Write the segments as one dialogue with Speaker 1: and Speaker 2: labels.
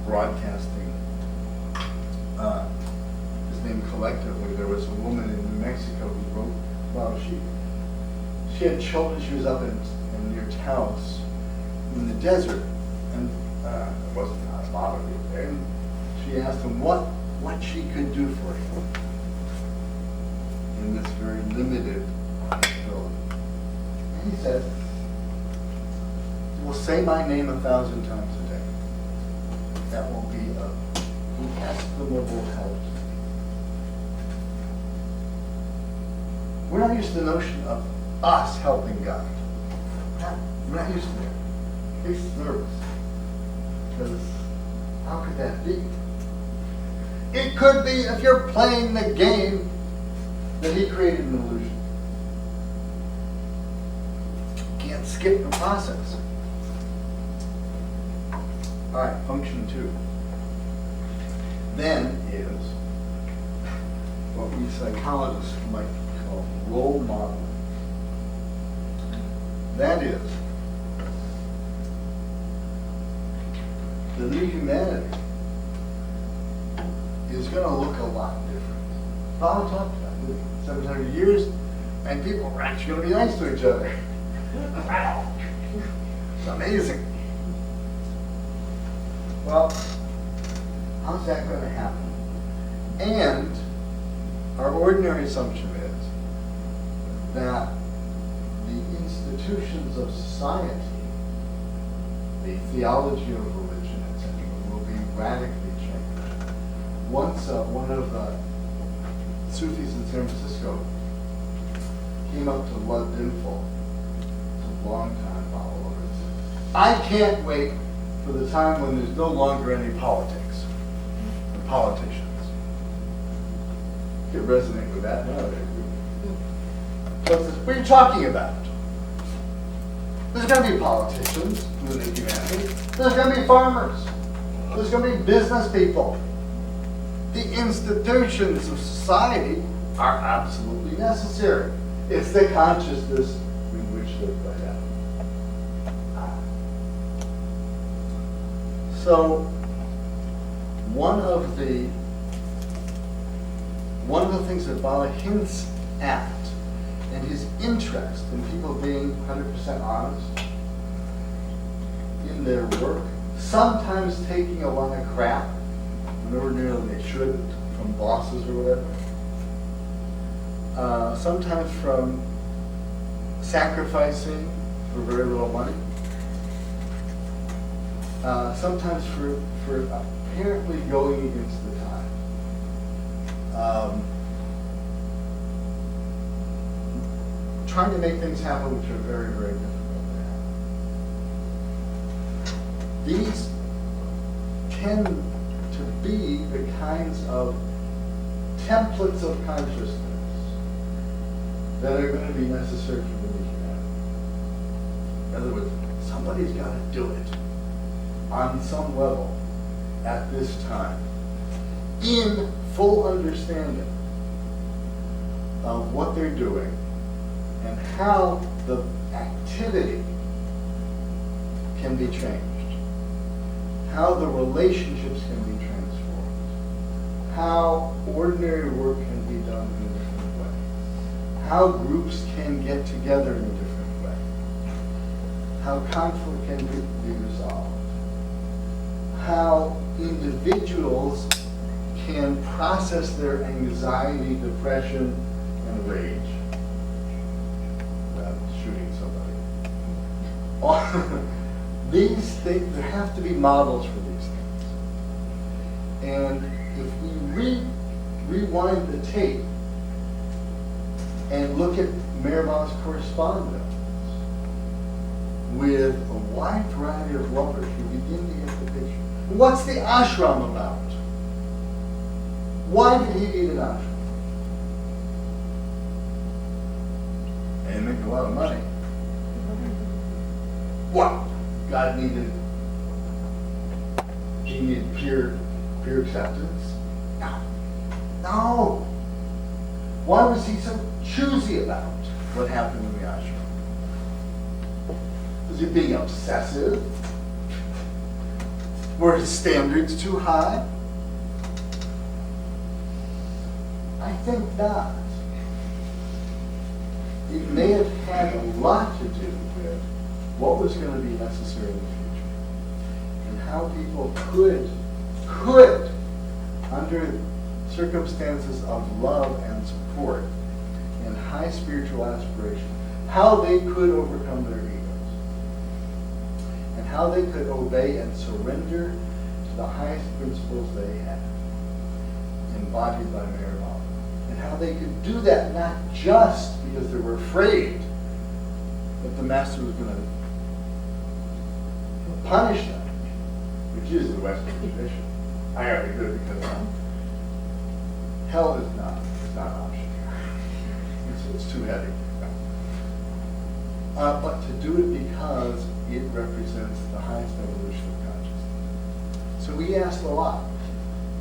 Speaker 1: broadcasting his name collectively. There was a woman in New Mexico who wrote, well, she had children. She was up in near Taos in the desert, and it wasn't a lot of people there. And she asked him what she could do for him in this very limited ability. And he said, "Well, say my name 1,000 times a day. That will be an inestimable help to me." We're not used to the notion of us helping God. We're not used to it. It makes us nervous. Because how could that be? It could be if you're playing the game that he created an illusion. Can't skip the process. All right, function 2. Then is what we psychologists might call role modeling. That is, the new humanity is going to look a lot different. Bob talked about it, 700 years, and people are actually going to be nice to each other. Wow. It's amazing. Well, how's that going to happen? And our ordinary assumption is that the institutions of society, the theology of religion, etc., will be radically changed. Once one of the Sufis in San Francisco came up to Lud Dinful, a long-time follower, and said, "I can't wait for the time when there's no longer any politics and politicians." You could resonate with that nowadays. So what are you talking about? There's going to be politicians within humanity. There's going to be farmers. There's going to be business people. The institutions of society are absolutely necessary. It's the consciousness in which they play out. So one of the things that Bala hints at, and his interest in people being 100% honest in their work, sometimes taking a lot of crap when ordinarily they shouldn't, from bosses or whatever, sometimes from sacrificing for very little money, sometimes for apparently going against the tide. Trying to make things happen which are very, very difficult to have. These tend to be the kinds of templates of consciousness that are going to be necessary for the new humanity. In other words, somebody's got to do it on some level at this time in full understanding of what they're doing and how the activity can be changed, how the relationships can be transformed, how ordinary work can be done in a different way, how groups can get together in a different way, how conflict can be resolved, how individuals can process their anxiety, depression, and rage. Shooting somebody. These things, there have to be models for these things. And if we rewind the tape and look at Mirabeau's correspondence with a wide variety of lovers, we begin to get the picture. What's the ashram about? Why did he need an ashram? And make a lot of money. What? God needed, he needed peer acceptance? No. No. Why was he so choosy about what happened in the ashram? Was he being obsessive? Were his standards too high? I think not. It may have had a lot to do with what was going to be necessary in the future and how people could, under circumstances of love and support and high spiritual aspiration, how they could overcome their egos and how they could obey and surrender to the highest principles they had, embodied by Mayor Baba. And how they could do that not just because they were afraid that the master was going to punish them, which is the Western tradition. I gotta be good because hell is not an option here. It's too heavy. But to do it because it represents the highest evolution of consciousness. So we asked a lot,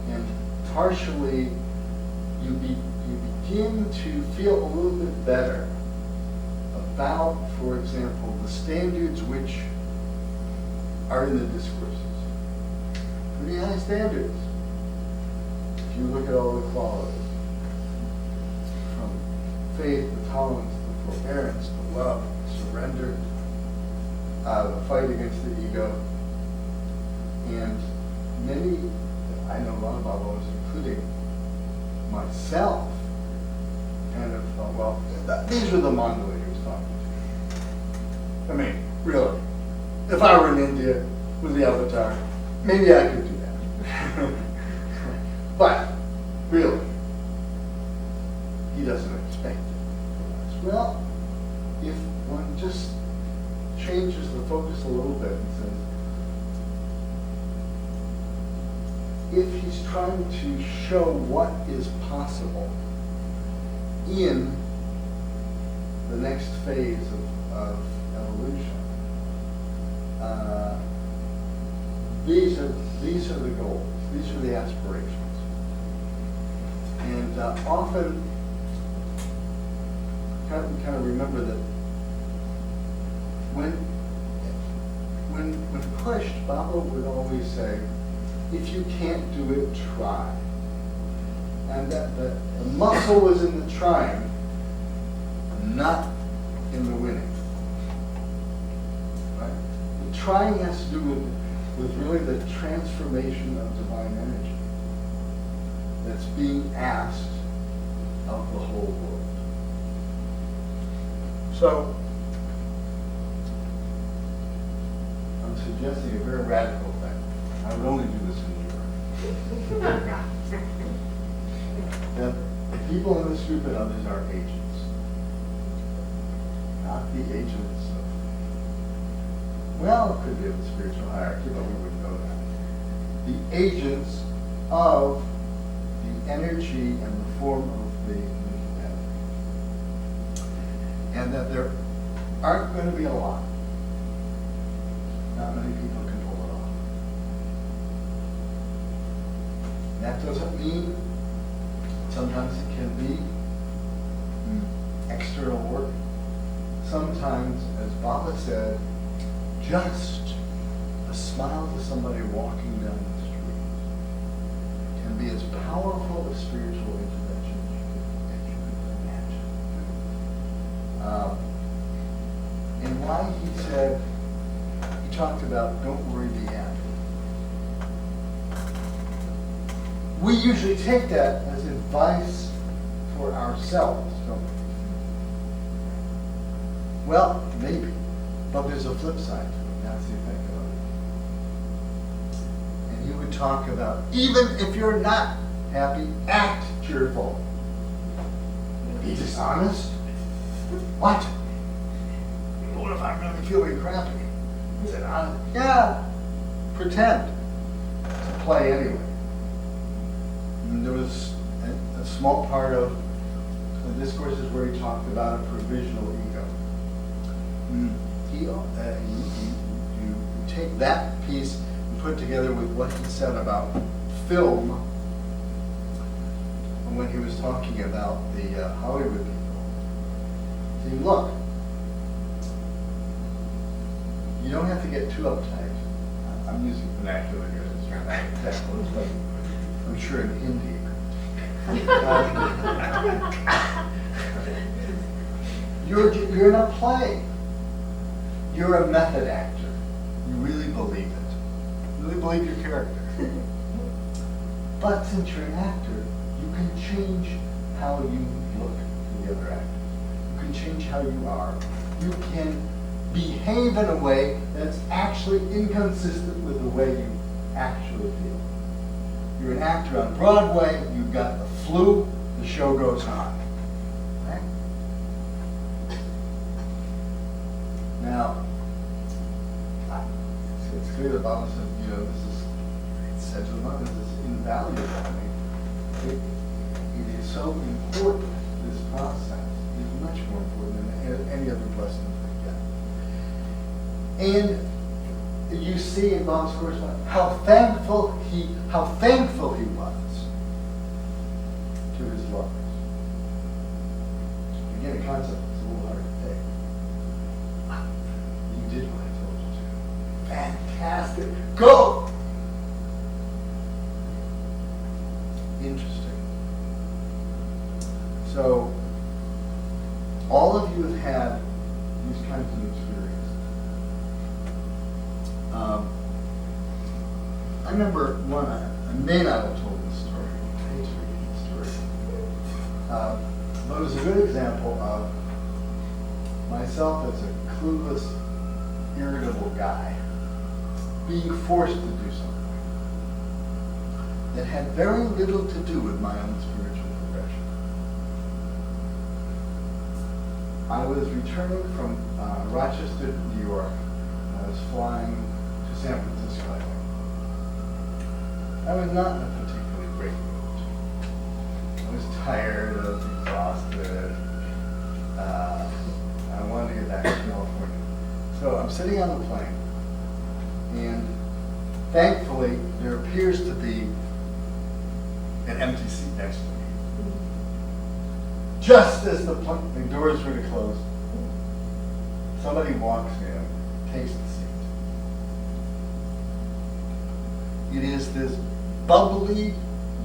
Speaker 1: and partially you begin to feel a little bit better about, for example, the standards which are in the discourses. Pretty high standards. If you look at all the qualities, from faith, the tolerance, the forbearance, the love, the surrender, the fight against the ego, and many, I know a lot about those, including myself, kind of thought, well, these are the Mongol he was talking to. I mean, really, if I were in India with the avatar, maybe I could do that. But, really, he doesn't expect it from us. Well, if one just changes the focus a little bit and says, if he's trying to show what is possible in the next phase of evolution, these are the goals, these are the aspirations. And often, we kind of remember that when pushed, Baba would always say, if you can't do it, try. And that the muscle was in the trying, not in the winning. Right? The trying has to do with really the transformation of divine energy that's being asked of the whole world. So, I'm suggesting a very radical thing. I would only do this in New York. That the people in this group and others are agents. Not the agents of, well, it could be of the spiritual hierarchy, but we wouldn't know that. The agents of the energy and the form of the humanity. And that there aren't going to be a lot. Not many people can pull it off. That doesn't mean sometimes it can be external work. Sometimes, as Baba said, just a smile to somebody walking down the street can be as powerful a spiritual intervention as you can imagine. And why he said, he talked about don't worry, be happy. We usually take that as advice for ourselves, don't we? Well, maybe, but there's a flip side to it. That's the effect of it. And he would talk about, even if you're not happy, act cheerful. Be dishonest? What? What if I'm really feeling crappy? He said, yeah, pretend to play anyway. And there was a small part of the discourses where he talked about a provisional ego. You take that piece and put it together with what he said about film when he was talking about the Hollywood people. See, look, you don't have to get too uptight. I I'm using vernacular here, it's not exactly, but I'm sure in Hindi. You're in a play. You're a method actor. You really believe it. You really believe your character. But since you're an actor, you can change how you look to the other actors. You can change how you are. You can behave in a way that's actually inconsistent with the way you actually feel. You're an actor on Broadway, you've got the flu, the show goes on. Right? Now, it's clear that Bob said, this is, said to the mother, this is invaluable. I mean, it is so important, this process. It's much more important than any other blessing we get. And you see in Bob's correspondence how thankful he was to his lovers. Again, a concept that's a little hard to take. You did what I told you to. Fantastic. Go! Interesting. So, all of you have had these kinds of experiences. I remember one, I may not have told this story, I hate to read the story, but it was a good example of myself as a clueless, irritable guy being forced to do something that had very little to do with my own spiritual progression. I was returning from Rochester, New York. I was flying to San Francisco, I think. I was not in a particularly great mood. I was tired, I was exhausted. I wanted to get back to California. So I'm sitting on the plane, and thankfully there appears to be an empty seat next to me. Just as the doors were to close, somebody walks in, takes the seat. It is this bubbly,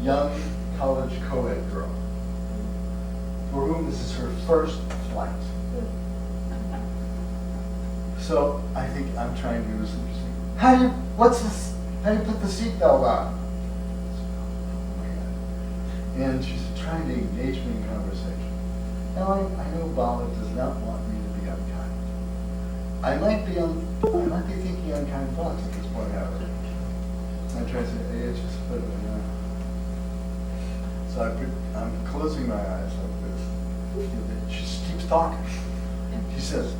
Speaker 1: young college co-ed girl for whom this is her first flight. So I think I'm trying to do this interesting. How do you put the seatbelt on? And she's trying to engage me in conversation. Now I know Bala does not want me to be unkind. I might be thinking unkind thoughts at this point, however. I try to say, hey, it's just a bit of a So I'm closing my eyes like this. She just keeps talking. She says,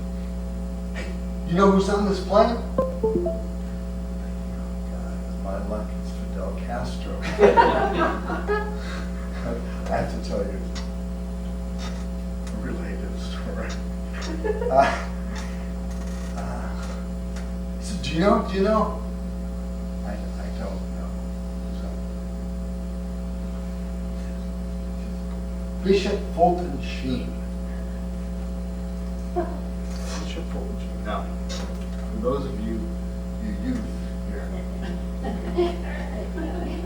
Speaker 1: hey, you know who's on this plane? Oh God, my luck, it's Fidel Castro. I have to tell you a related story. So do you know? I don't know. So, Bishop Fulton Sheen. Bishop Fulton Sheen. Now, for those of you youth here,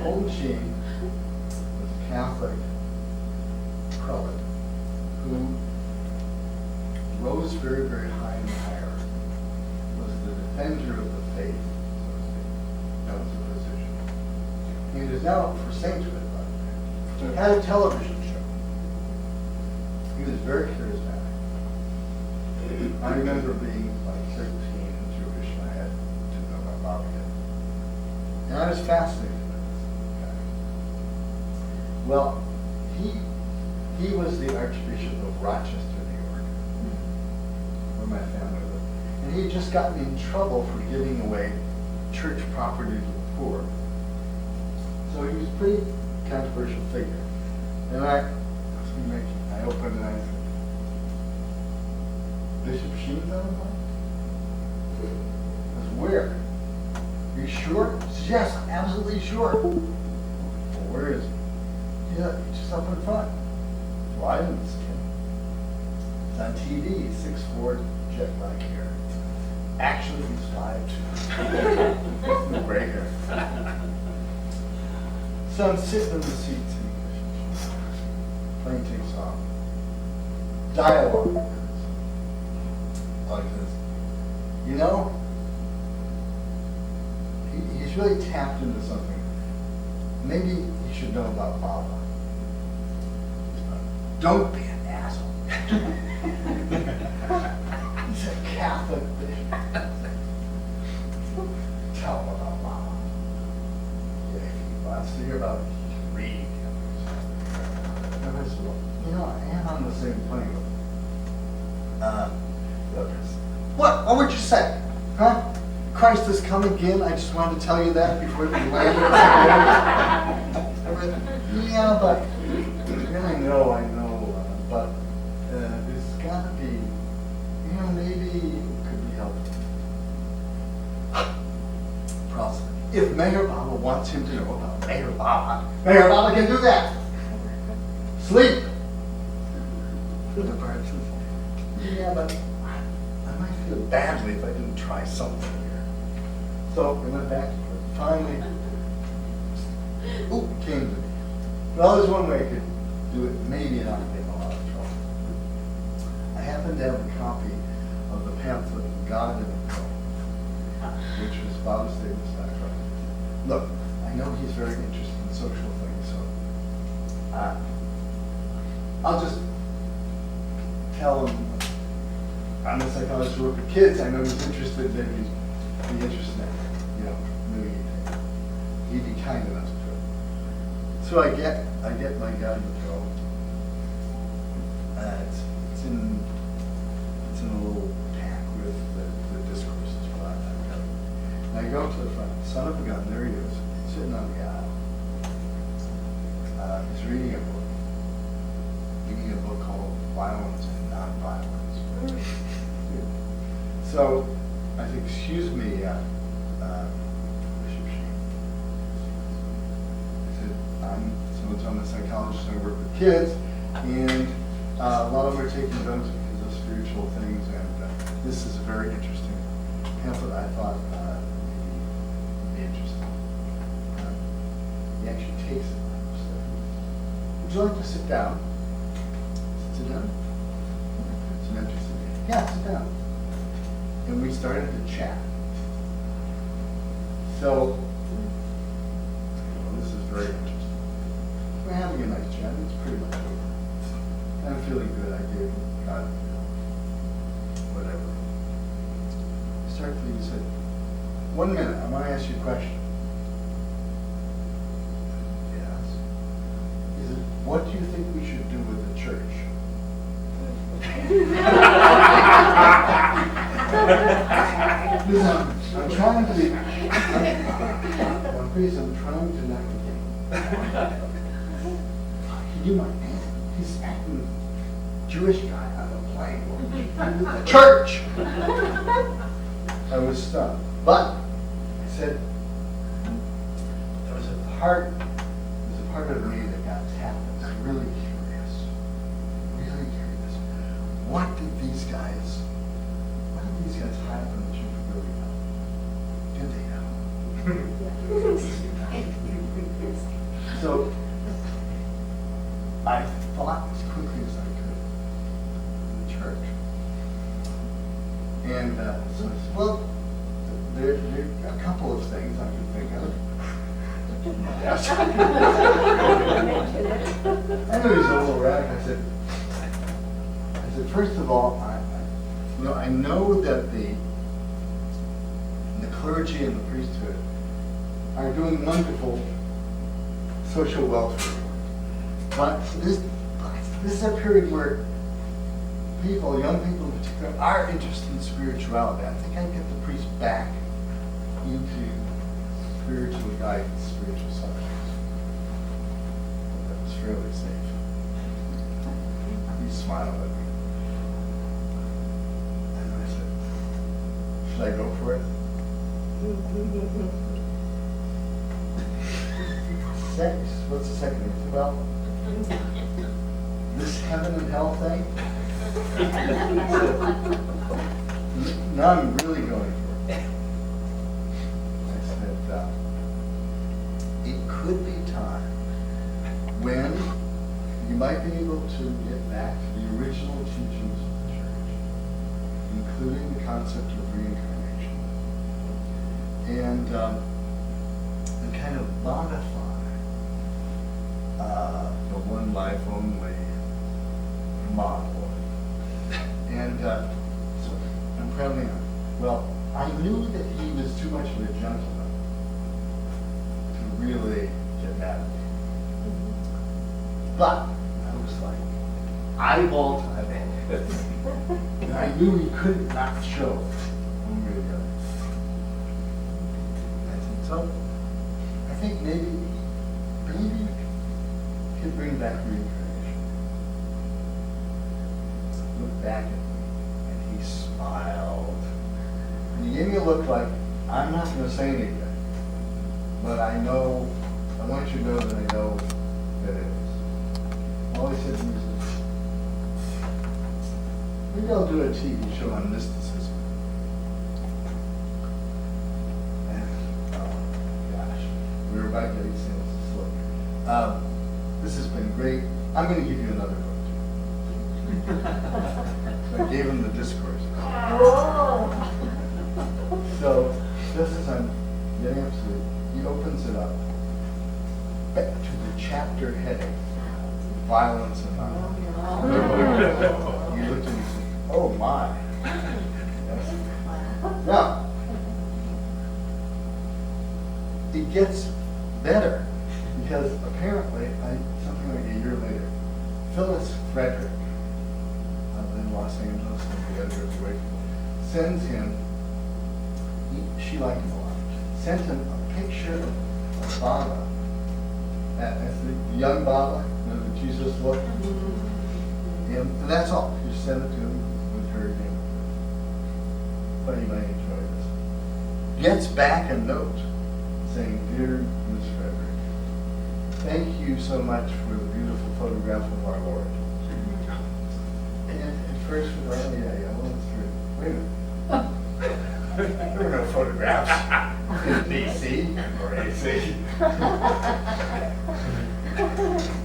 Speaker 1: Fulton Sheen was a Catholic prelate who rose very, very high in the hierarchy, was the defender of the faith, so to speak. That was the position. He is now up for sainthood, by the way. So he had a television show. He was very charismatic. I remember being like 13 and Jewish, and I didn't know about Bobby yet. And I was fascinated with this guy. Well, he was the Archbishop of Rochester, New York, where my family lived. And he had just gotten in trouble for giving away church property to the poor. So he was a pretty controversial figure. And I opened and I said, Bishop Sheen's on the plane? I said, where? Are you sure? He said, yes, I'm absolutely sure. Well, where is he? Yeah, he's just up in front. Well, I didn't see him. It's on TV, 6'4", jet black hair. Actually, he's 5'2". Gray hair. So I'm sitting in the seats and plane takes off. Dialogue. Like this. You know, he's really tapped into something. Maybe you should know about Baba. Don't be an asshole. He's a Catholic bishop. Tell him about Baba. Yeah, if he wants to hear about it, he can read. And I said, well, you know, I am on the same plane with him. What would you say? Huh? Christ is coming again. I just wanted to tell you that before we landed. Yeah, but I know, but there's got to be, you know, maybe it could be helpful. Process. If Mayor Baba wants him to know about Mayor Baba can do that. Sleep. Yeah, but I might feel badly if I didn't try something here. So we went back to it. Finally, it came to me. Well, there's one way I could do it, maybe not get in a lot of trouble. I happen to have a copy of the pamphlet God in a Pill, which was Baba's statement to Dr. Look, I know he's very interested in social things, so I'll just tell him I'm a psychologist who works with kids. I know he's interested, maybe he'd be interested in, you know, maybe he'd be kind enough to do it. So I get my God in the Pill. It's in a little pack with the discourses. And I go to the front. Son of a gun, there he is, sitting on the aisle. He's reading a book. Reading a book called Violence and Nonviolence. So I said, excuse me, Bishop Sheen. I said, I'm a psychologist and I work with kids, and a lot of them are taking drugs because of spiritual things, and this is a very interesting pamphlet I thought would be interesting. He actually takes it. Would you like to sit down? Sit down? Some empty seat. Yeah, sit down. And we started to chat. So, this is very interesting. We're having a nice chat. It's pretty much over. I'm feeling good. I gave God, whatever. I started to leave. He said, 1 minute, I want to ask you a question. Yes. He said, what do you think we should do with the church? Listen, I'm trying to be. I'm trying to not get. You might. He's acting Jewish guy on the plane. The church. I was stunned, but I said there was a part of me that got tapped. I was really curious. What did these guys have in that you really know? Did they know? So I thought as quickly as I could in the church. And so I said, well, there are a couple of things I can think of. Yes. I knew he was a little radical. I said, first of all, I know that the clergy and the priesthood are doing wonderful social welfare work. But this is a period where people, young people in particular, are interested in spirituality. I think I'd get the priest back into spiritual guidance, spiritual subjects. That was fairly safe. He smiled at me. And I said, should I go for it? What's the second thing? Well, this heaven and hell thing? Now I'm really going to get back to the original teachings of the church, including the concept of reincarnation, and kind of modify the one life only model. And so I'm proudly on. Well, I knew that he was too much of a gentleman to really get mad at me. But I was like, eyeball to eyeball. And I knew he couldn't not show one way or the other. I said, so I think maybe he could bring back reincarnation. Looked back at me and he smiled. And he gave me a look like, I'm not going to say anything, but I want you to know that I know that it is. All he said to me was, maybe I'll do a TV show on mysticism. And, oh gosh, we were about getting sales slow. This has been great. I'm going to give you another book too. So I gave him the discourse. So just as I'm getting up to it, he opens it up back to the chapter heading, Violence and Violence. He looked at me and said, oh my. Yes. Now, it gets better because apparently, something like a year later, Phyllis Frederick in Los Angeles, the editor of the Archival, sends him, she liked him a lot, sent him a picture of Baba, that's the young Baba, the Jesus look. And that's all. She sent it to him with her again. But you might enjoy this. Gets back a note saying, Dear Miss Frederick, thank you so much for the beautiful photograph of our Lord. And at first we thought, oh yeah, well, that's true. Wait a minute. There were no photographs in DC or AC.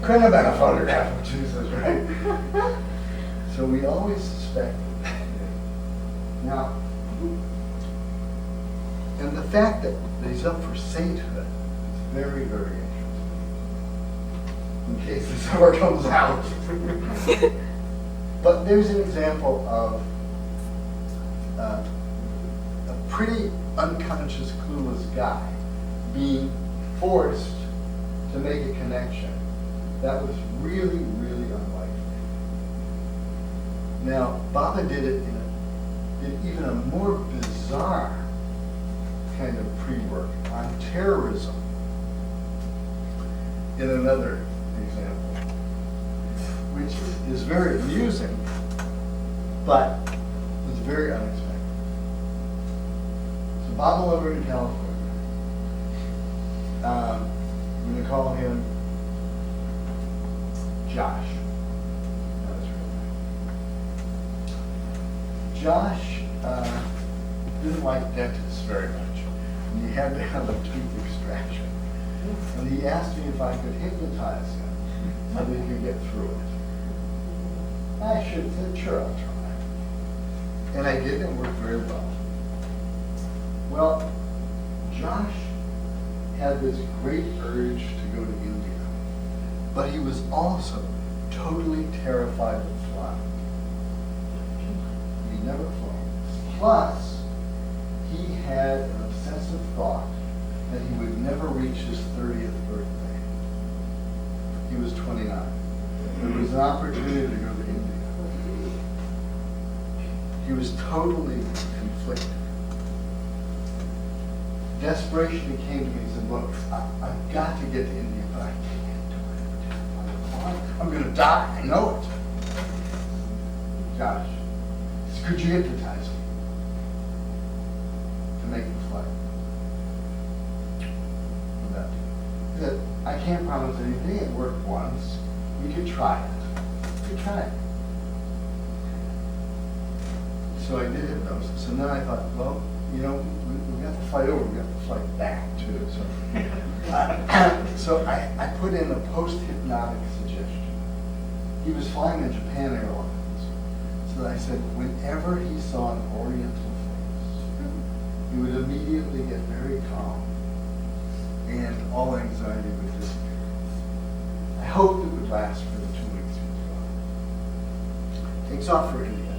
Speaker 1: Couldn't have been a photograph of Jesus, right? So we always suspected. Now, and the fact that he's up for sainthood is very, very interesting. In case this ever comes out. But there's an example of a pretty unconscious, clueless guy being forced to make a connection that was really, really unlikely. Now, Baba did it in even a more bizarre kind of pre-work on terrorism in another example, which is very amusing, but it's very unexpected. So Baba over in California, I'm going to call him Josh. That's his real name. Josh didn't like dentists very much, and he had to have a tooth extraction. And he asked me if I could hypnotize him so that he could get through it. I should have said, sure, I'll try. And I did, and it worked very well. Well, Josh had this great urge to go to India, but he was also totally terrified of flying. He never flown. Plus, he had an obsessive thought that he would never reach his 30th birthday. He was 29. There was an opportunity to go to India. He was totally conflicted. Desperation, he came to me and said, look, I've got to get to India, but I can't do it. I'm going to die. I know it. Josh, could you hypnotize me to make the flight? He said, I can't promise anything. It worked once. We could try it. We could try it. So I did hypnosis, and then I thought, well, you know, we got to fly over, we got to fly back too. So, I put in a post-hypnotic suggestion. he was flying in Japan Airlines. So I said, whenever he saw an Oriental face, he would immediately get very calm, and all anxiety would disappear. I hoped it would last for the 2 weeks he was gone. Takes off for India.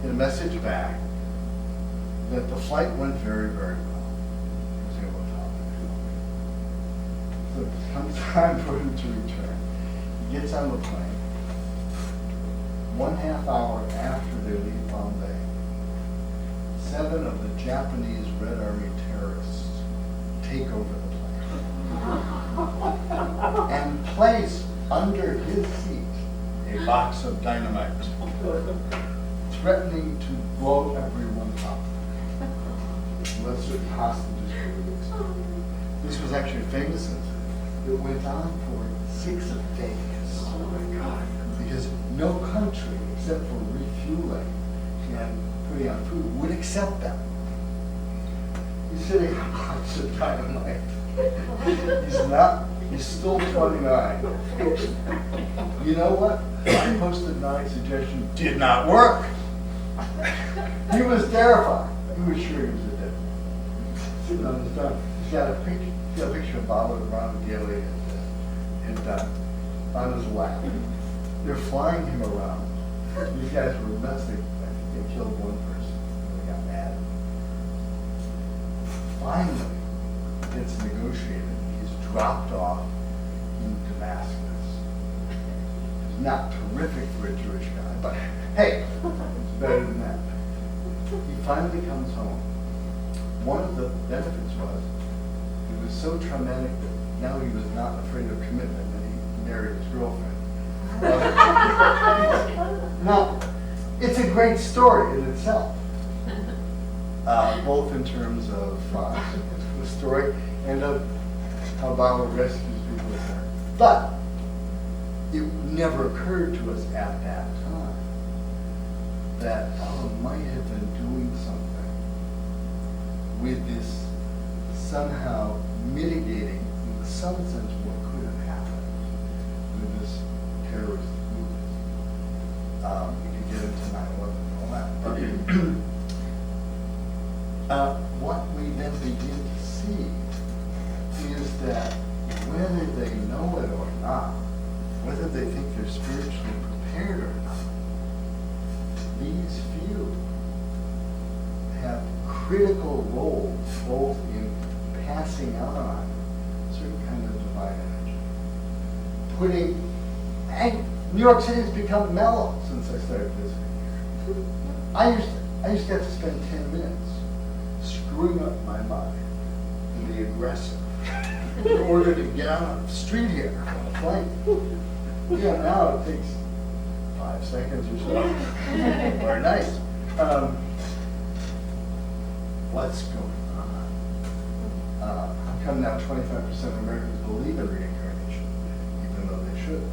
Speaker 1: Get a message back that the flight went very, very well. He was able to talk to me. So it comes time for him to return. He gets on the plane. 1/2 hour after they leave Bombay, 7 of the Japanese Red Army terrorists take over the plane and place under his seat a box of dynamite, threatening to blow everyone up. Unless certain hostages were released. This was actually a famous incident. It went on for 6 days. Oh my God. Because no country, except for refueling and putting on food, would accept them. He's sitting on a box of dynamite. He's still 29. You know what? I posted my suggestion, did not work. He was terrified. He was sure he was a dead man. Sitting on his dog. He's got a picture of Baba Ram Daly on his lap. They're flying him around. These guys were nuts. I think they killed one person. They got mad. Finally, gets negotiated. He's dropped off in Damascus. He's not terrific for a Jewish guy, but hey, it's better than that. He finally comes home. One of the benefits was it was so traumatic that now he was not afraid of commitment, and he married his girlfriend. Now, it's a great story in itself, both in terms of the story and of how Baba rescues people with her. But it never occurred to us at that time that Allan might have been doing something with this, somehow mitigating, in some sense, what could have happened with this terrorist movement. You could get into 9/11 and all that. But what we then begin to see is that whether they know it or not, whether they think they're spiritually prepared or not, these few have critical roles both in passing on certain kind of divine energy. New York City has become mellow since I started visiting here. I used to have to spend 10 minutes screwing up my mind and be aggressive in order to get on the street here on a plane. Yeah, now it takes 5 seconds or so. Very nice. What's going on? How come now 25% of Americans believe in reincarnation, even though they shouldn't?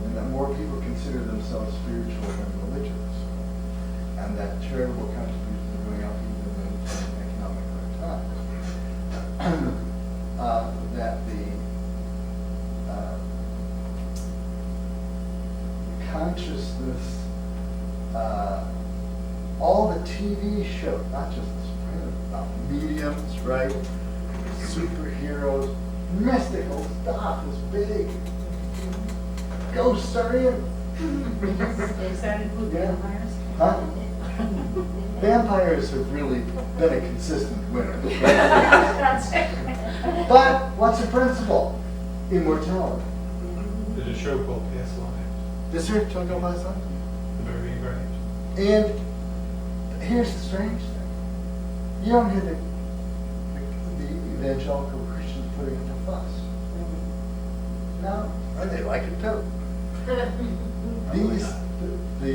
Speaker 1: And that more people consider themselves spiritual than religious, and that charitable contributions are going up even in economic hard times. That the consciousness, all the TV shows, not just The Sopranos, about mediums, right? Superheroes, mystical stuff is big. Ghosts are in.
Speaker 2: Excited with vampires?
Speaker 1: Huh? Vampires have really been a consistent winner. But what's the principle? Immortality.
Speaker 3: There's a show called Past Lives.
Speaker 1: Is there a show called Past Lives?
Speaker 3: The movie reincarnation.
Speaker 1: And here's the strange thing. You don't hear the evangelical Christians putting up a fuss. No, and they like it too. The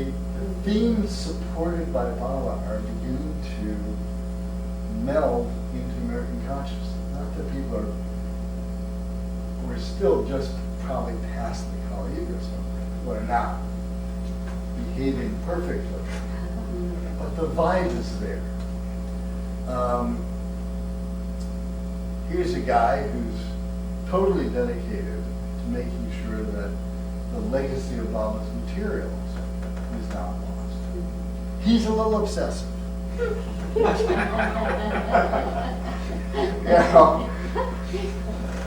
Speaker 1: themes supported by Baba are beginning to meld into American consciousness. Not that people we're still just probably past the Kali Yuga or something. People are not behaving perfectly. But the vibe is there. Here's a guy who's totally dedicated to making sure that the legacy of Baba's materials is not lost. He's a little obsessive.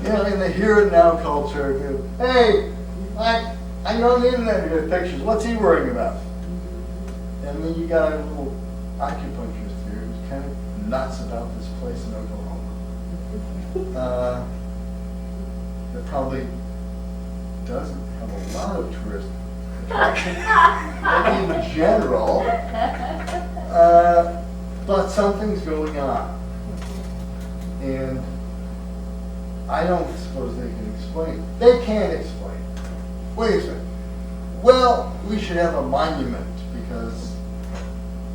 Speaker 1: In the here and now culture, hey, I know on the internet you got pictures. What's he worrying about? And then you got a little acupuncturist here who's kind of nuts about this place in Oklahoma. That probably doesn't have a lot of tourist attraction in general, but something's going on. And I don't suppose they can explain. They can't explain. Wait a second. Well, we should have a monument because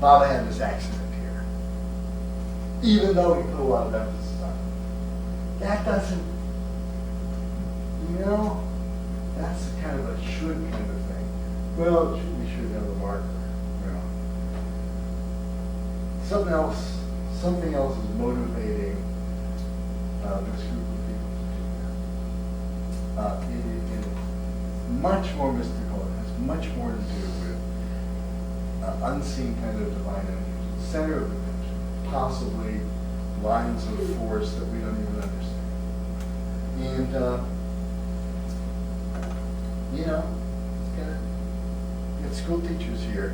Speaker 1: Baba had this accident here. Even though he put a lot of emphasis on it. That doesn't, that's kind of a should kind of thing. Well, we should have a marker, Something else is motivating this group of people to do that. It is much more mystical. It has much more to do with unseen kind of divine energy, center of attention, possibly lines of force that we don't even understand. And, get school teachers here.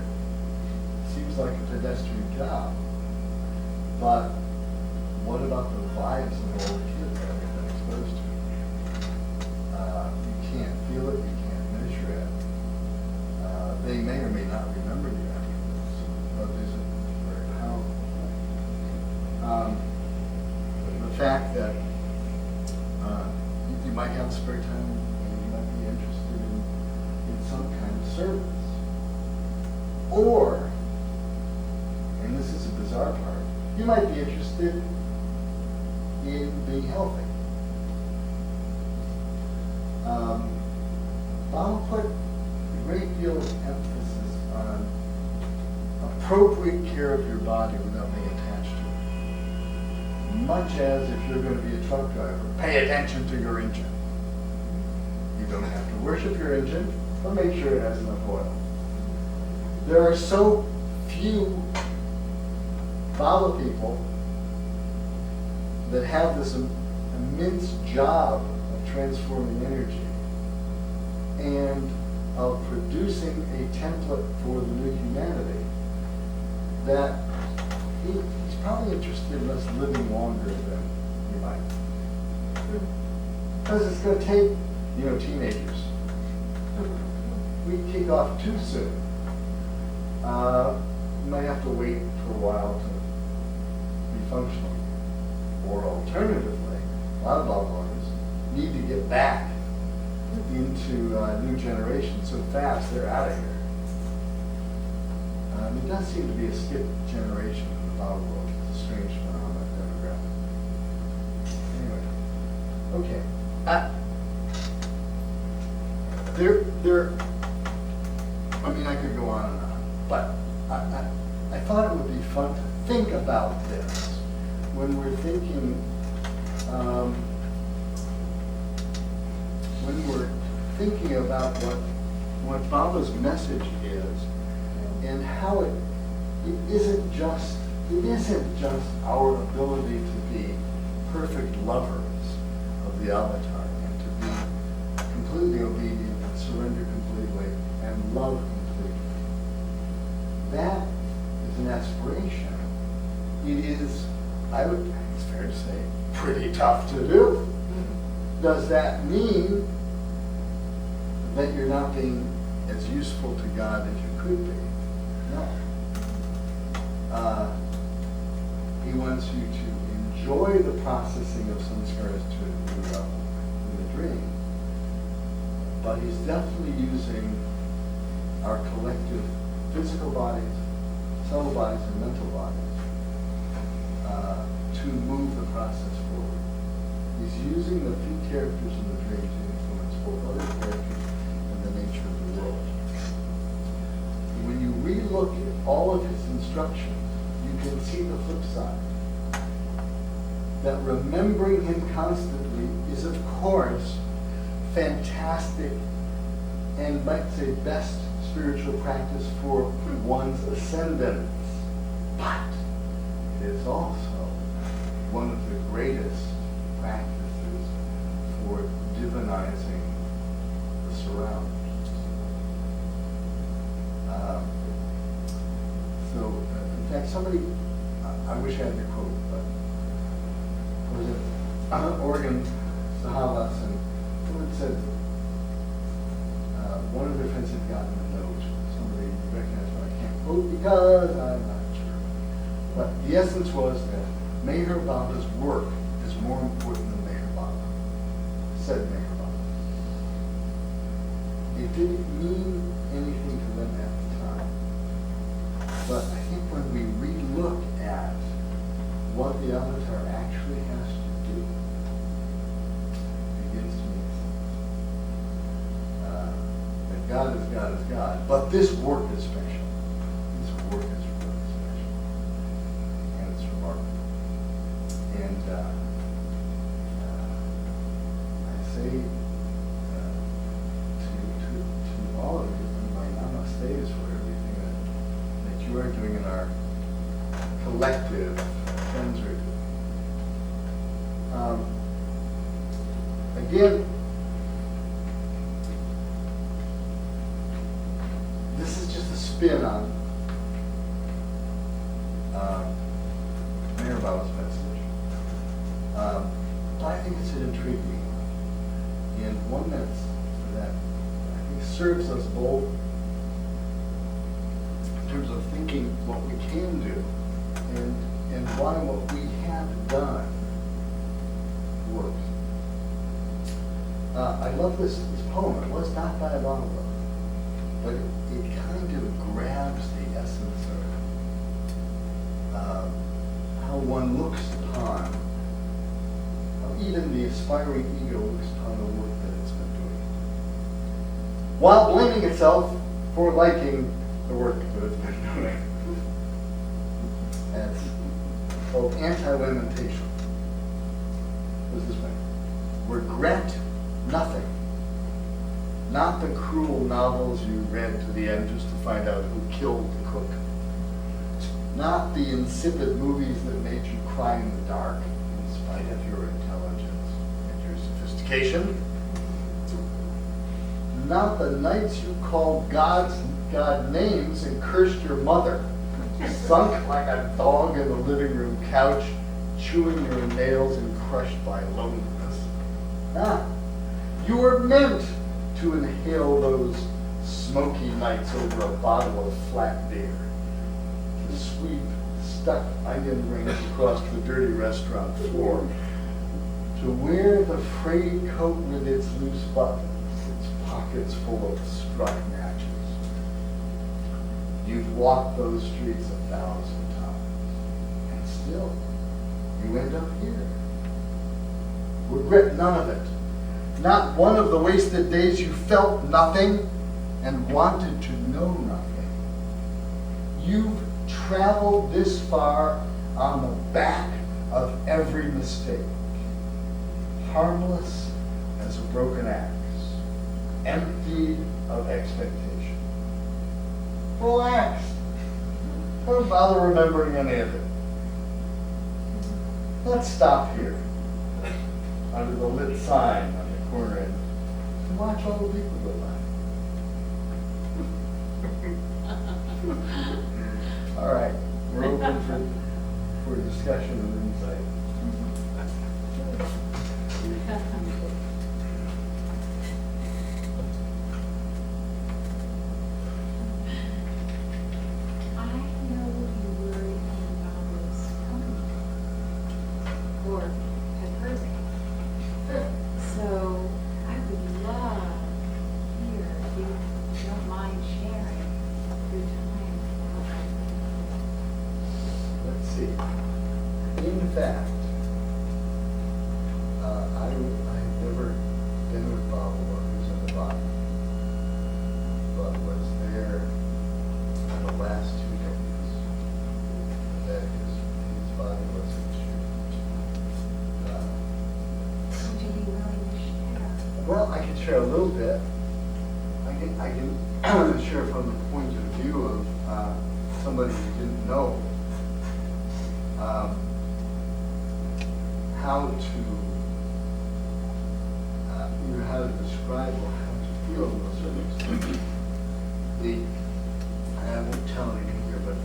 Speaker 1: Seems like a pedestrian job. But what about the vibes of all the kids that we've been exposed to? You can't feel it, you can't measure it. They may or may not remember the attributes, but this is very powerful. The fact that you might have spare time and you might be interested in some kind of service. Or, and this is a bizarre part, you might be interested in being healthy. Baba put a great deal of emphasis on appropriate care of your body without being attached to it. Much as if you're going to be a truck driver, pay attention to your engine. You don't have to worship your engine, but make sure it has enough oil. There are so few Baba people that have this immense job of transforming energy and of producing a template for the new humanity that he's probably interested in us living longer than we might. Because it's going to take, teenagers. We kick off too soon. You might have to wait for a while to be functional. Or alternatively, a lot of Baba need to get back into new generations so fast they're out of here. It does seem to be a skipped generation in the Baba world. It's a strange phenomenon, demographic. Anyway, okay. I could go on and on, but I thought it would be fun to think about this when we're thinking about what Baba's message is and how it isn't just our ability to be perfect lovers of the avatar and to be completely obedient and surrender completely and love completely. That is an aspiration. It is, it's fair to say, pretty tough to do. Does that mean that you're not being as useful to God as you could be? No. He wants you to enjoy the processing of samskaras to a new level in the dream. But he's definitely using our collective physical bodies, subtle bodies, and mental bodies to move the process forward. He's using the few characters in the dream to influence both other characters and the nature of the world. When you relook at all of his instructions, you can see the flip side. That remembering him constantly is, of course, fantastic and might say best spiritual practice for one's ascendants. But it is also one of the greatest practices for divinizing the surroundings. In fact, somebody, I wish I had the quote, but was it Oregon Sahavas, and someone said, one of their friends had gotten a note. Somebody recognized, but I can't quote because I'm not sure. But the essence was that Meher Baba's work is more important than Meher Baba, said Meher Baba. It didn't mean anything to them at the time. But I think when we re-look at what the avatar actually has to do, it begins to make sense. That God is God is God. But this work is special. This work is really special. And it's remarkable. And I say to all of you, my namaste is for everything that you are doing in our collective friends are doing. Again, this is just a spin on Meher Baba's message. But I think it's an intriguing one, and one that I think serves us both in terms of thinking what we can do and why what we have done works. I love this poem. It was not by Allan Cohen, but it kind of grabs the essence of how one looks upon, how even the aspiring ego looks upon the work that it's been doing, while blaming itself for liking the work that it's been doing. As called anti-lamentation. It was this way. Regret nothing. Not the cruel novels you read to the end just to find out who killed the cook. Not the insipid movies that made you cry in the dark in spite of your intelligence and your sophistication. Not the nights you called God names and cursed your mother, sunk like a dog in the living room couch, chewing your nails and crushed by loneliness. You were meant to inhale those smoky nights over a bottle of flat beer, to sweep stuck onion rings across the dirty restaurant floor, to wear the frayed coat with its loose buttons, its pockets full of struck matches. You've walked those streets 1,000 times, and still, you end up here. Regret none of it. Not one of the wasted days you felt nothing and wanted to know nothing. You've traveled this far on the back of every mistake, harmless as a broken axe, empty of expectation. Relax. Don't bother remembering any of it. Let's stop here under the lit sign on the corner and watch all the people go by. All right, we're open for discussion and insight. Well, I can share a little bit. I can share from the point of view of somebody who didn't know how to either how to describe or how to feel in those circumstances. I won't tell anything here, but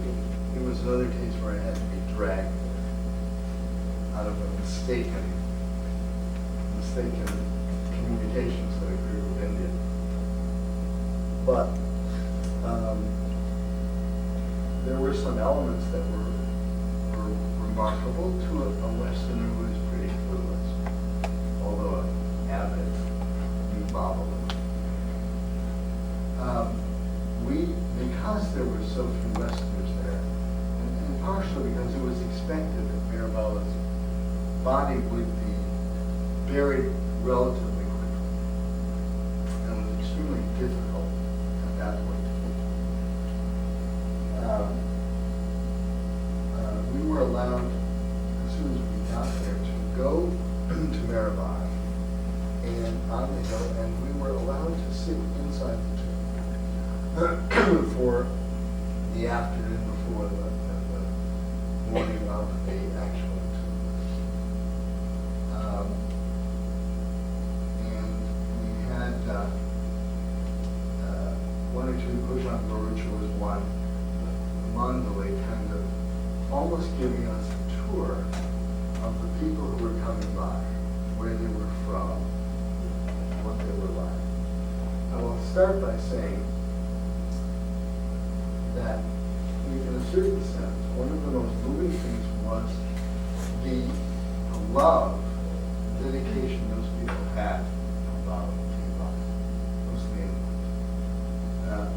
Speaker 1: it was another case where I had to be dragged out of a mistaken communications that a group of Indian. But there were some elements that were remarkable to a Westerner who was pretty clueless, although an avid new bobbler. Because there were so few Westerners there, and partially because it was expected that Mirabella's body would be buried relatively quickly, and it was extremely difficult at that point. We were allowed, as soon as we got there, to go to Maribor and on the hill, and we were allowed to sit inside the tomb for the afternoon before the morning of the actual tomb. And we had one or two, Kujan Barucha was one, Mandalay kind of almost giving us a tour of the people who were coming by, where they were from, what they were like. I will start by saying that in a certain sense, one of the most moving things was the love, dedication those people had about Cuba, mostly England.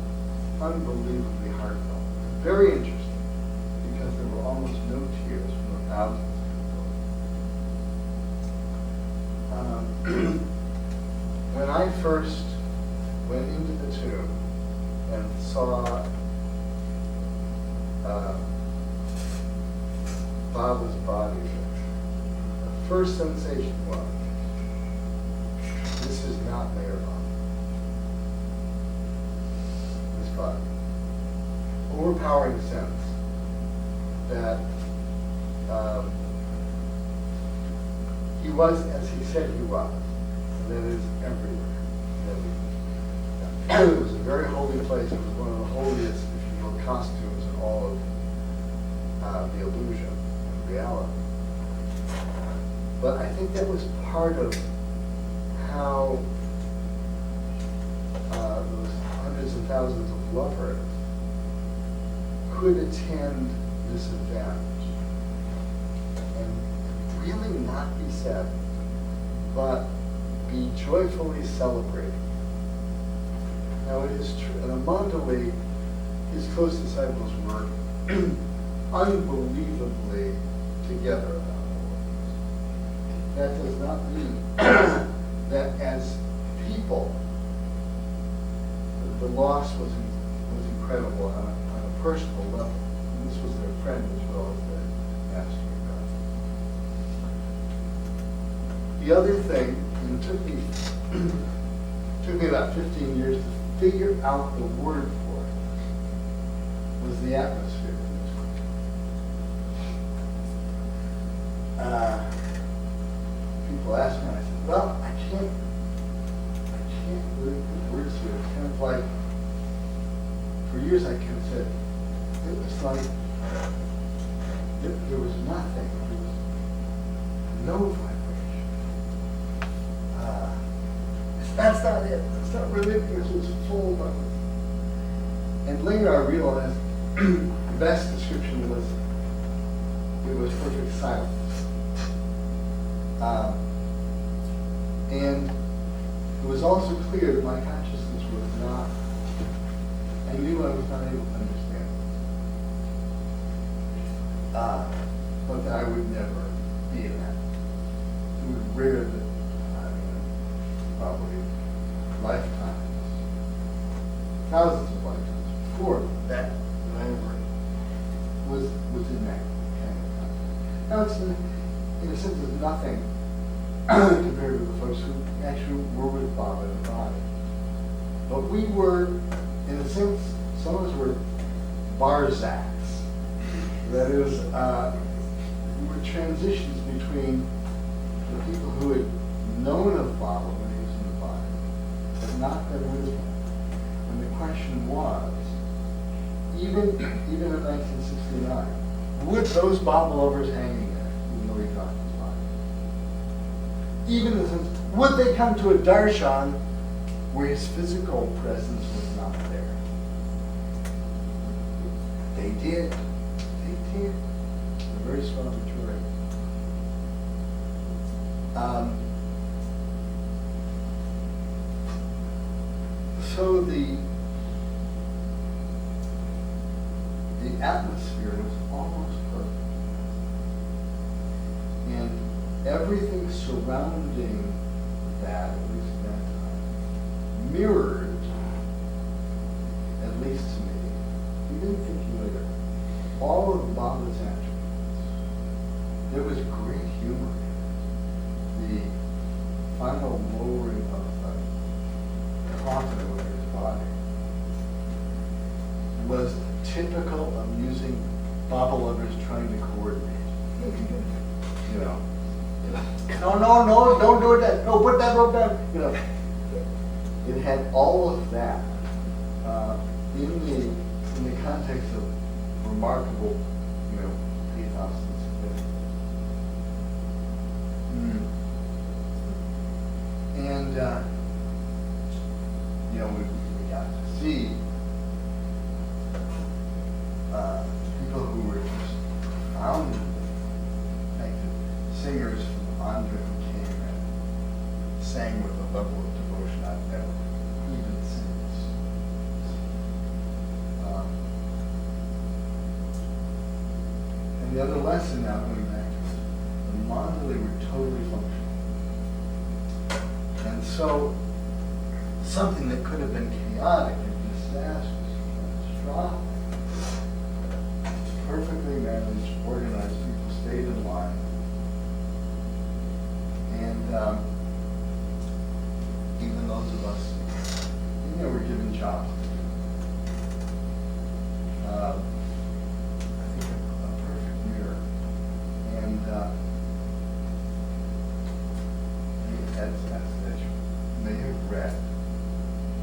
Speaker 1: Unbelievably heartfelt. Very interesting, because there were almost no tears from the thousands of people. When I first went into the tomb and saw Baba's body, the first sensation was, this is not Mayor Baba. This body. Overpowering sense that he was as he said he was, and that is everywhere. It was a very holy place. It was one of the holiest, if you will, costumes in all of the illusion and reality. But I think that was part of how those hundreds and thousands of lovers could attend this event and really not be sad, but be joyfully celebrating. Now it is true, and Mandalay, his close disciples were unbelievably together about all of this. That does not mean that as people, the loss was incredible on a personal level. And this was their friend as well as their master of God. The other thing, and it took me about 15 years to figure out the word for it, was the atmosphere. People ask me, and I said, well, I can't really put words to it. It's kind of like, for years I kind of said, it was like, there was nothing, there was no vibration. That's not it, that's not really it, it was full of it. And later I realized the best description was, it was perfect silence. And it was also clear that my consciousness was not, I knew I was not able to understand. But that I would never be in that. It was rare that, probably lifetimes, thousands of lifetimes before that I ever was in that kind of context. Now it's, in a sense, it's nothing compared to the folks who actually were with Baba in the body. But we were, in a sense, some of us were Barzaks. That is, we were transitions between the people who had known of Baba when he was in the body, but not been with him. And the question was, even in 1969, would those Baba lovers hanging there, even though he dropped his body, even in the sense, would they come to a darshan where his physical presence was not there? They did. They did. A very strong majority. So the atmosphere was almost perfect. And everything surrounding that, at least at that time, mirrored, at least to me, even thinking later, all of Baba's attributes. There was great humor in it. The final lowering of the coffin over his body was typical of using Baba lovers trying to coordinate. You know, no, don't do that. No, put that rope down. You know, it had all of that in the context of remarkable, you know, pathos and significance. And you know, we got to see people who were just profoundly connected, singers from Andhra who came and sang with a level of devotion I've never even since. And the other lesson now going back to it, the mandali were totally functional. And so something that could have been chaotic and disastrous, catastrophic, perfectly managed, organized, people stayed in line. And even those of us, you know, were given jobs to do. I think a perfect mirror. And as you may have read,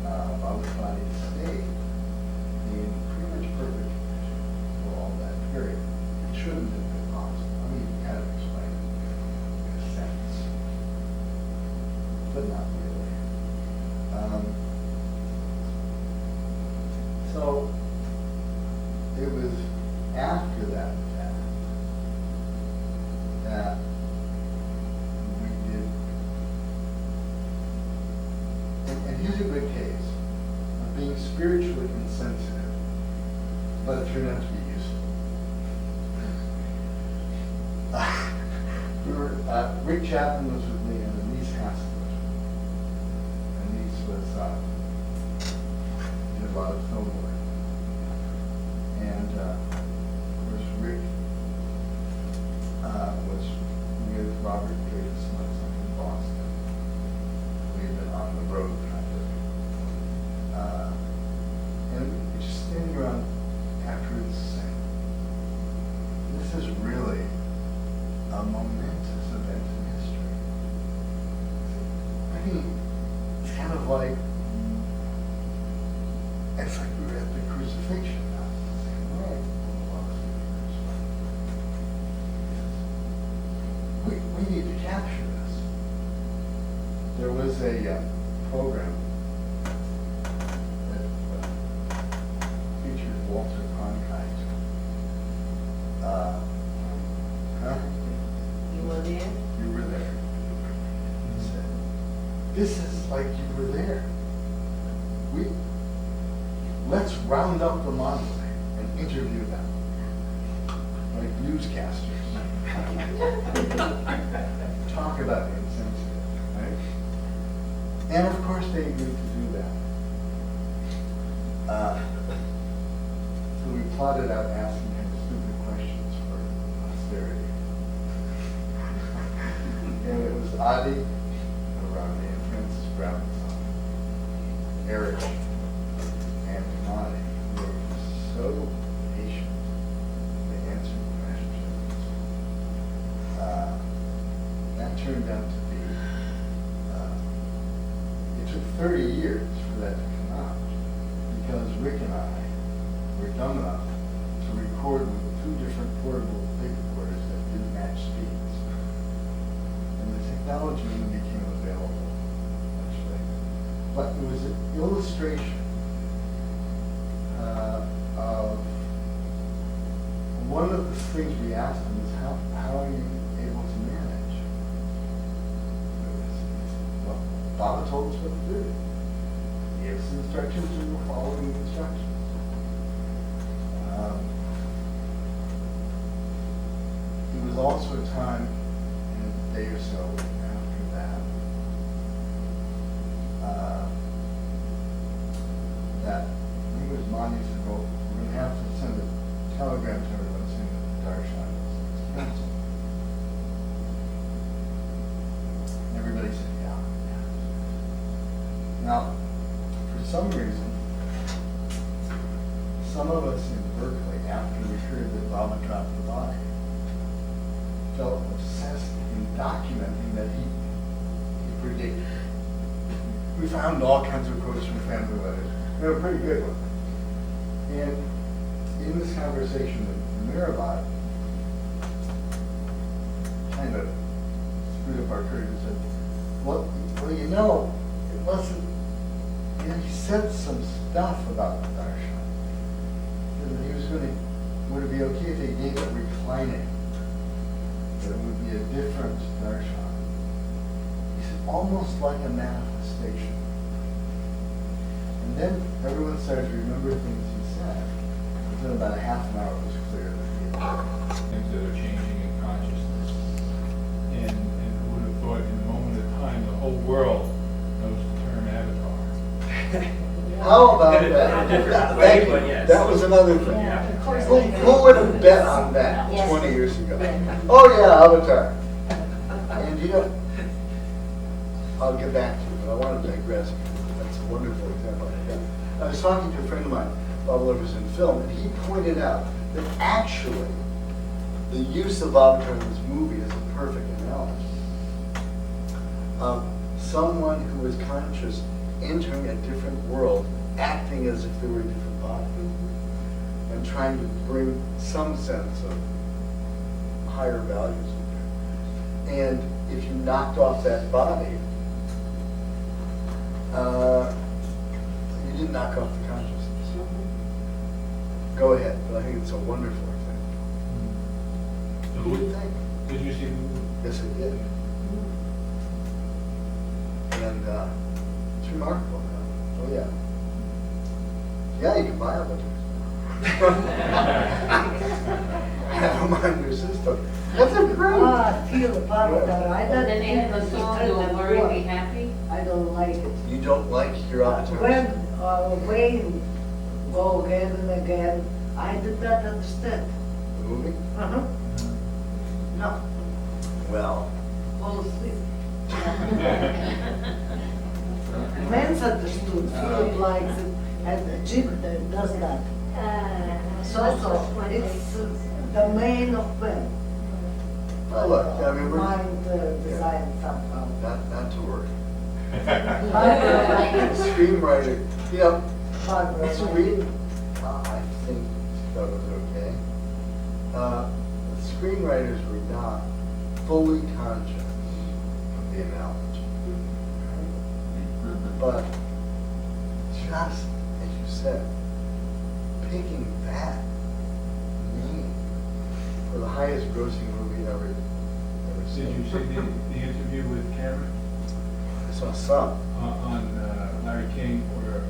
Speaker 1: Baba's body stayed in pretty much perfect condition for all that period. It shouldn't have been possible. I mean, you kind of explain it in a sense, but not really. So it was after that fact that we did, and here's a good case of being spiritually insensitive, but it turned out to be useful. Rick Chapman was with me, and Denise Hassel was with me. Denise was did a lot of film work, and of course Rick was with Robert Davis in Boston. We had been on the road kind of, and we were just standing around after it saying, this is really a momentous event in history. I mean, it's kind of like, it's like we were at the crucifixion now. Right. We need to capture this. There was a program that featured Walter Cronkite.
Speaker 2: You were there?
Speaker 1: You were there. He said, this is like you were there. Let's round up the Monday and interview them. Like newscasters. Talk about the insensitive, right? And of course they agreed to do that. So we plotted out asking him stupid questions for posterity. And it was Adi around me and Francis Brown, Eric. took 30 years for that to come out because Rick and I were dumb enough to record with 2 different portable tape recorders that didn't match speeds. And the technology only became available much later. But it was an illustration of one of the things we asked them is how are you able to manage? Well, Baba told us what to do. He gave us instructions and we're following the instructions. It was also a time, in a day or so after that, that I think it was Monty said, well, we're going to have to send a telegram to everyone saying that the darshan is canceled. And everybody said, yeah. Now, for some reason, some of us in Berkeley, after we heard that Baba dropped the body, felt obsessed in documenting that he predicted. We found all kinds of quotes from family letters. They were pretty good ones. And in this conversation with Mirabai, kind of screwed up our courage and said, well, you know, it wasn't, you know, he said some stuff about the darshan. And he was going to, would it be okay if they gave it reclining? That it would be a different darshan. He said, almost like a manifestation. And then everyone started to remember things he said. Within about a half an hour, it was clear that he had
Speaker 3: Things that are changing in consciousness. And who would have thought in a moment of time, the whole world knows the term avatar.
Speaker 1: How about
Speaker 4: In a
Speaker 1: that?
Speaker 4: different way,
Speaker 1: Thank you.
Speaker 4: but yes.
Speaker 1: That was another thing.
Speaker 2: Yeah, of course.
Speaker 1: Who would have bet on that
Speaker 2: Yes.
Speaker 1: 20 years ago?
Speaker 2: Yeah.
Speaker 1: Oh yeah, Avatar. And you know, I'll get back to it, but I want to digress. That's a wonderful example. I was talking to a friend of mine, Bob Lovers in film, and he pointed out that actually the use of Avatar in this movie is a perfect analogy of someone who is conscious entering a different world, acting as if they were a different body, and trying to bring some sense of higher values. And if you knocked off that body, you didn't knock off the consciousness. Go ahead, but I think it's a wonderful example.
Speaker 3: So
Speaker 1: Who would think?
Speaker 3: Did you see the movie?
Speaker 1: Yes, it did. And it's remarkable. Huh? Oh yeah. Yeah, you can buy avatars. Have them on your system. That's a great.
Speaker 5: I feel about that. I
Speaker 2: The
Speaker 5: don't
Speaker 2: name of the song, Don't Worry, Be Happy.
Speaker 5: I don't like it.
Speaker 1: You don't like your avatars?
Speaker 5: When Wayne go again and again, I did not understand.
Speaker 1: The movie?
Speaker 5: Uh-huh. No,
Speaker 1: Well.
Speaker 5: fall asleep. Men's understood, Philip likes it, and Jim does that. So it's the main of men.
Speaker 1: Oh, look, I mean, we're
Speaker 5: Mind design somehow.
Speaker 1: not to worry.
Speaker 5: Barbara,
Speaker 1: Screenwriter, you know,
Speaker 5: Barbara,
Speaker 1: it's a read. I think that was okay. The screenwriters were not fully conscious of the analogy. But just, as you said, picking that meaning for the highest grossing movie ever seen.
Speaker 3: Did you see the interview with Cameron
Speaker 1: I saw some.
Speaker 3: on Larry King or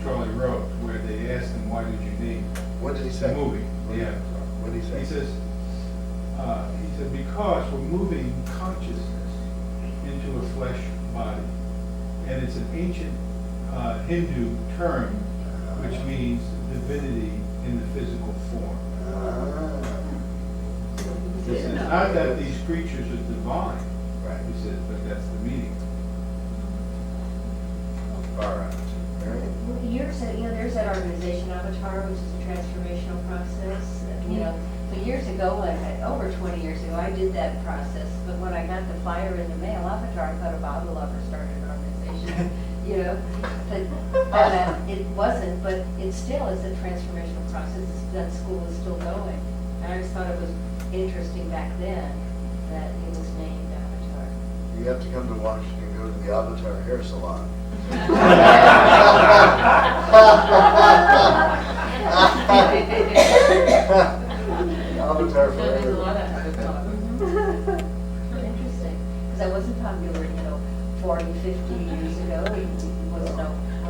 Speaker 3: Charlie Rose, where they asked him, why did you name
Speaker 1: What did he
Speaker 3: the
Speaker 1: say?
Speaker 3: movie, The Avatar?
Speaker 1: What did he say?
Speaker 3: He said, because we're moving consciousness into a flesh body. And it's an ancient Hindu term, which means divinity in the physical form. He says, not that these creatures are divine,
Speaker 1: Right.
Speaker 3: he says, but that's the meaning.
Speaker 1: All right. Mary?
Speaker 2: Years, there's that organization Avatar, which is a transformational process. So years ago, over 20 years ago, I did that process. But when I got the flyer in the mail, Avatar, I thought a Bible lover started an organization. you know, but it wasn't, but it still is a transformational process. That school is still going. And I just thought it was interesting back then that it was named Avatar.
Speaker 1: You have to come to Washington and go to the Avatar hair salon. Avatar forever.
Speaker 2: Interesting, because that wasn't popular, 40, 50 years ago. It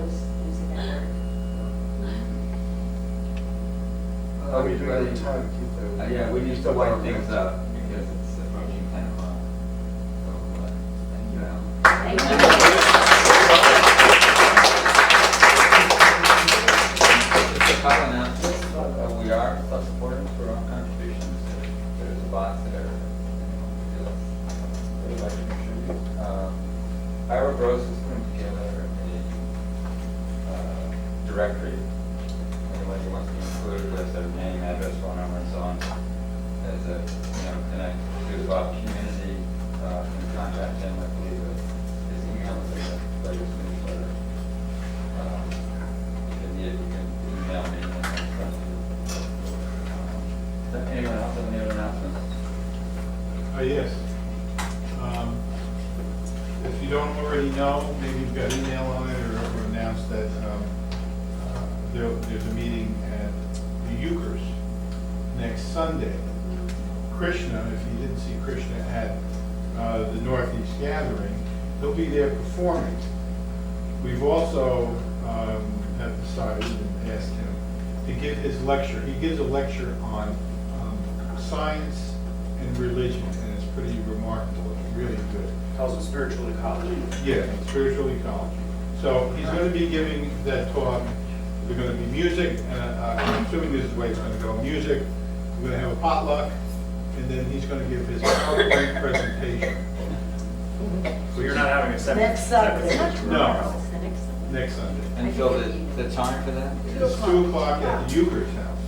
Speaker 2: was using that word.
Speaker 1: We do have time to keep the.
Speaker 4: Yeah, we need to wind things up because it's approaching 10 o'clock. So, thank you, Alan.
Speaker 2: Thank you.
Speaker 4: Just a couple announcements. We are self-supporting for our contributions. There's a box there. Would like to contribute. Ira Gross is putting together a directory. Anyone who wants to include with their name, address, phone number, and so on, as a, connect to about community, can contact him, I believe, his email is in the latest newsletter. If you need it, you can email me and I'll send it. Anyone else have any other announcements?
Speaker 3: Yes. If you don't already know, maybe you've got email on it or announced that there's a meeting at the Euchers next Sunday. Krishna, if you didn't see Krishna at the Northeast Gathering, he'll be there performing. We've also have decided and asked him to give his lecture. He gives a lecture on science and religion, and it's pretty remarkable. It's really good.
Speaker 6: Tells us spiritual ecology.
Speaker 3: Yeah, spiritual ecology. So he's going to be giving that talk. There's going to be music, and I'm assuming this is the way it's going to go. Music, we're going to have a potluck, and then he's going to give his PowerPoint presentation.
Speaker 6: So you're not having a separate.
Speaker 5: Next Sunday.
Speaker 3: No,
Speaker 2: It's the next one.
Speaker 3: next Sunday.
Speaker 4: And Phil, the time for that?
Speaker 3: It's 2 o'clock at the Euchers house.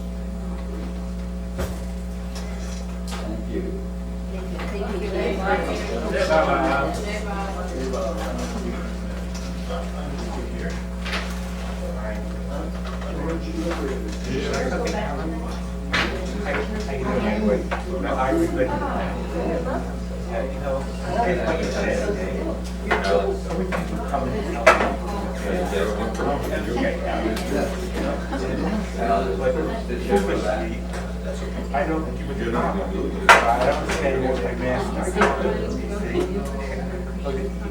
Speaker 4: Thank you.
Speaker 2: Thank you very much.
Speaker 6: I know that you would do not. I don't say what I meant. He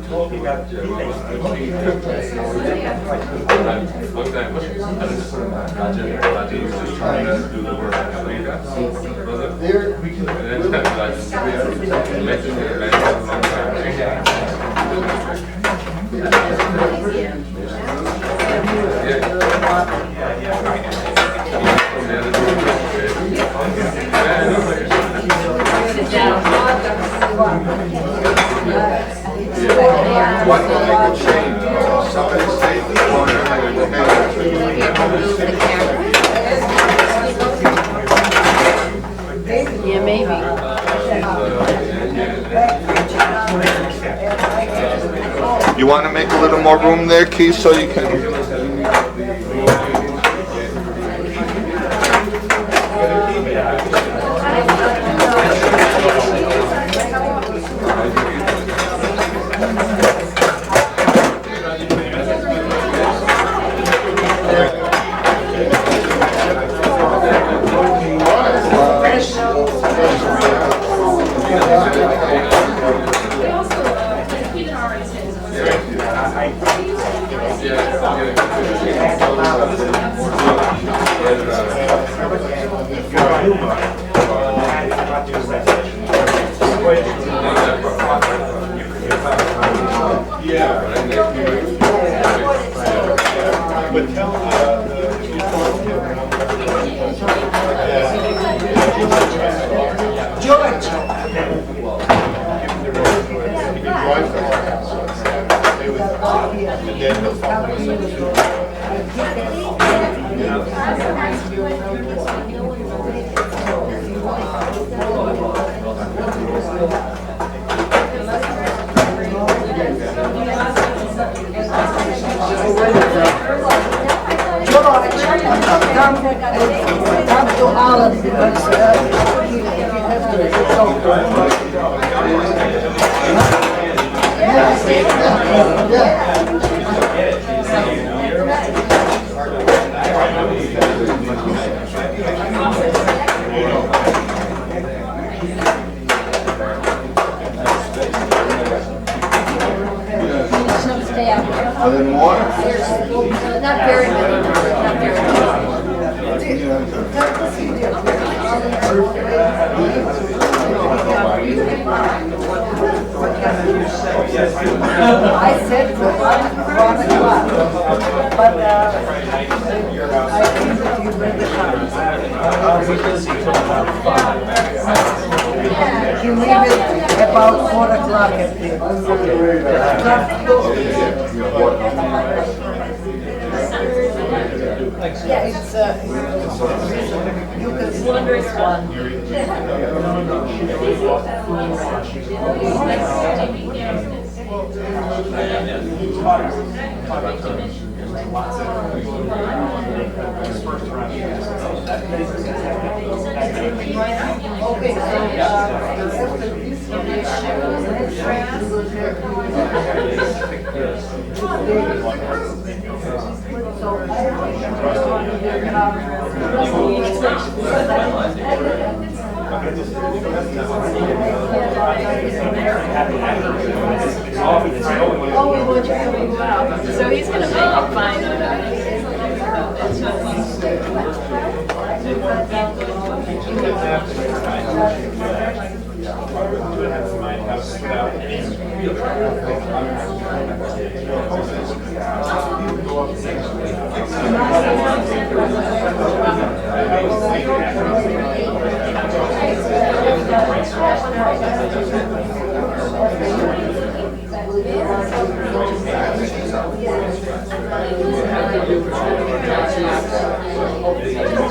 Speaker 6: told me that he thinks
Speaker 1: What will make a change? Somebody say the corner and we'll
Speaker 2: Yeah, maybe.
Speaker 7: You want to make a little more room there, Keith, so you can...
Speaker 5: I said to 1 o'clock, but I think that you read the times. You leave it about 4 o'clock at the. Yeah, it's, you can see this one. Okay,
Speaker 8: So he's gonna make it fine.
Speaker 5: Okay.